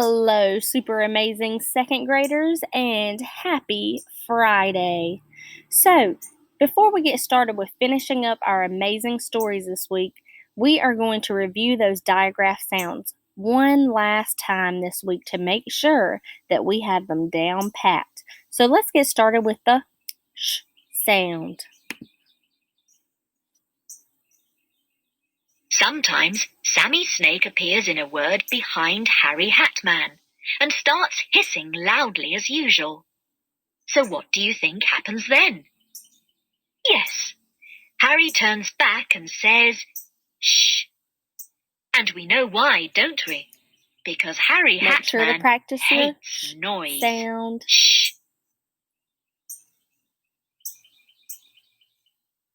Hello, super amazing second graders, and happy Friday. So, before we get started with finishing up our amazing stories this week, we are going to review those digraph sounds one last time this week to make sure that we have them down pat. So, let's get started with the sh sound. Sometimes Sammy Snake appears in a word behind Harry Hatman and starts hissing loudly as usual. So what do you think happens then? Yes, Harry turns back and says, shh. And we know why, don't we? Because Harry Make Hatman sure to practice your hates noise. Sound. Shh.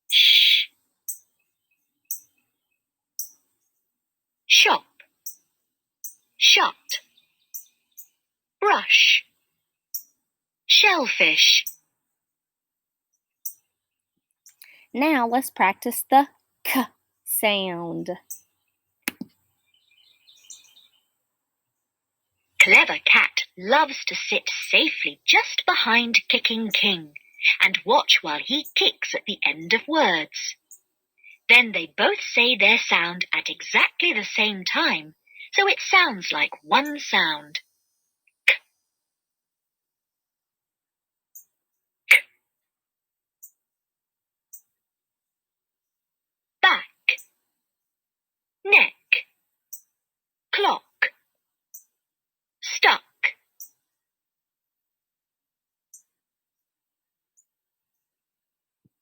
Shh. Shop. Shut. Brush. Shellfish. Now let's practice the k sound. Clever Cat loves to sit safely just behind Kicking King and watch while he kicks at the end of words. Then they both say their sound at exactly the same time, so it sounds like one sound. K. K. Back. Neck. Clock. Stuck.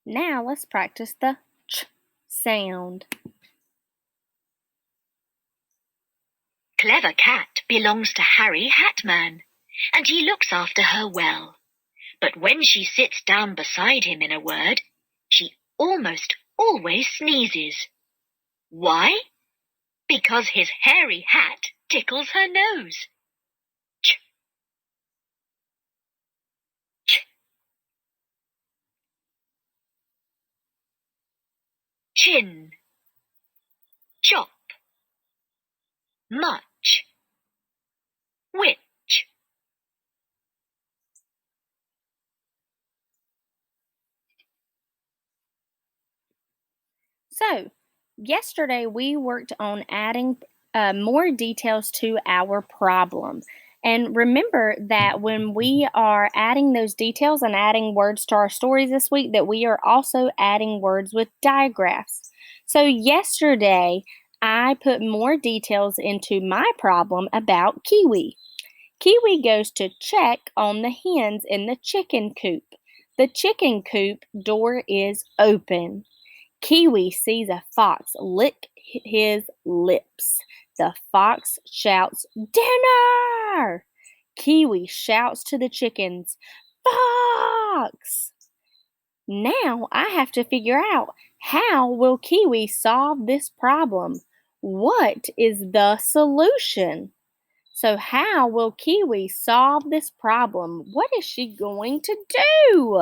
Now let's practice the ch sound. Clever Cat belongs to Harry Hatman, and he looks after her well. But when she sits down beside him in a word, she almost always sneezes. Why? Because his hairy hat tickles her nose. Ch. Ch. Chin. Chop. Much. Which. So, yesterday we worked on adding more details to our problem. And remember that when we are adding those details and adding words to our stories this week, that we are also adding words with digraphs. So, yesterday I put more details into my problem about Kiwi. Kiwi goes to check on the hens in the chicken coop. The chicken coop door is open. Kiwi sees a fox lick his lips. The fox shouts, "Dinner!" Kiwi shouts to the chickens, "Fox!" Now I have to figure out, how will Kiwi solve this problem? What is the solution? So how will Kiwi solve this problem? What is she going to do?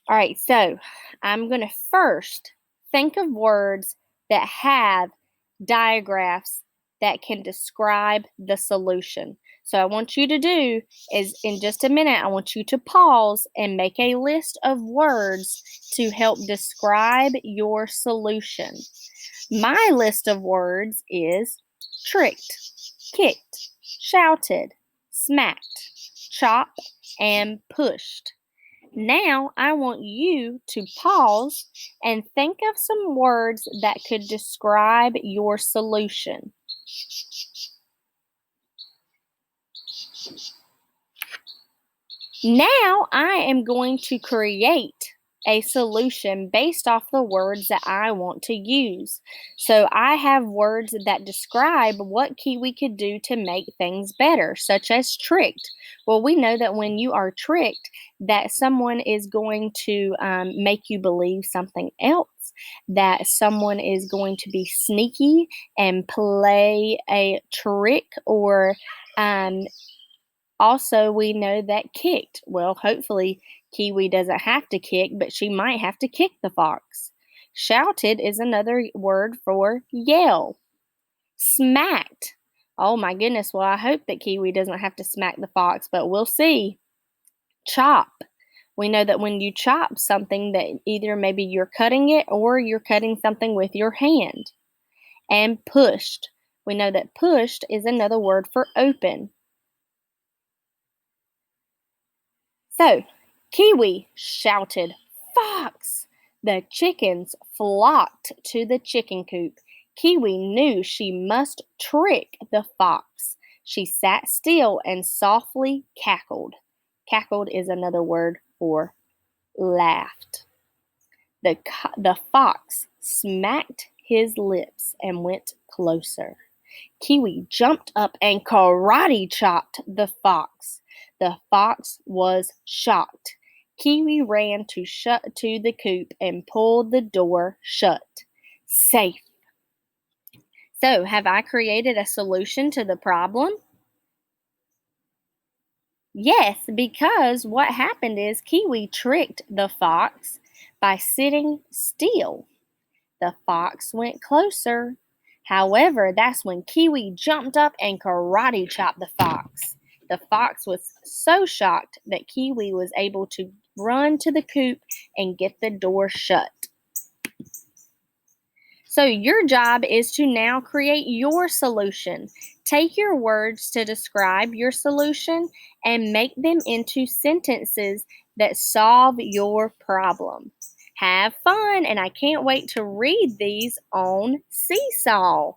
All right, so I'm going to first think of words that have digraphs that can describe the solution. So I want you to do is, in just a minute, I want you to pause and make a list of words to help describe your solution. My list of words is tricked, kicked, shouted, smacked, chopped, and pushed. Now I want you to pause and think of some words that could describe your solution. Now I am going to create a solution based off the words that I want to use. So I have words that describe what Kiwi could do to make things better, such as tricked. Well, we know that when you are tricked, that someone is going to make you believe something else, that someone is going to be sneaky and play a trick, or also, we know that kicked. Well, hopefully Kiwi doesn't have to kick, but she might have to kick the fox. Shouted is another word for yell. Smacked. Oh my goodness. Well, I hope that Kiwi doesn't have to smack the fox, but we'll see. Chop. We know that when you chop something that either maybe you're cutting it or you're cutting something with your hand. And pushed. We know that pushed is another word for open. So, Kiwi shouted, "Fox!" The chickens flocked to the chicken coop. Kiwi knew she must trick the fox. She sat still and softly cackled. Cackled is another word for laughed. The fox smacked his lips and went closer. Kiwi jumped up and karate chopped the fox. The fox was shocked. Kiwi ran to the coop and pulled the door shut. Safe. So, have I created a solution to the problem? Yes, because what happened is Kiwi tricked the fox by sitting still. The fox went closer. However, that's when Kiwi jumped up and karate chopped the fox. The fox was so shocked that Kiwi was able to run to the coop and get the door shut. So, your job is to now create your solution. Take your words to describe your solution and make them into sentences that solve your problem. Have fun, and I can't wait to read these on Seesaw.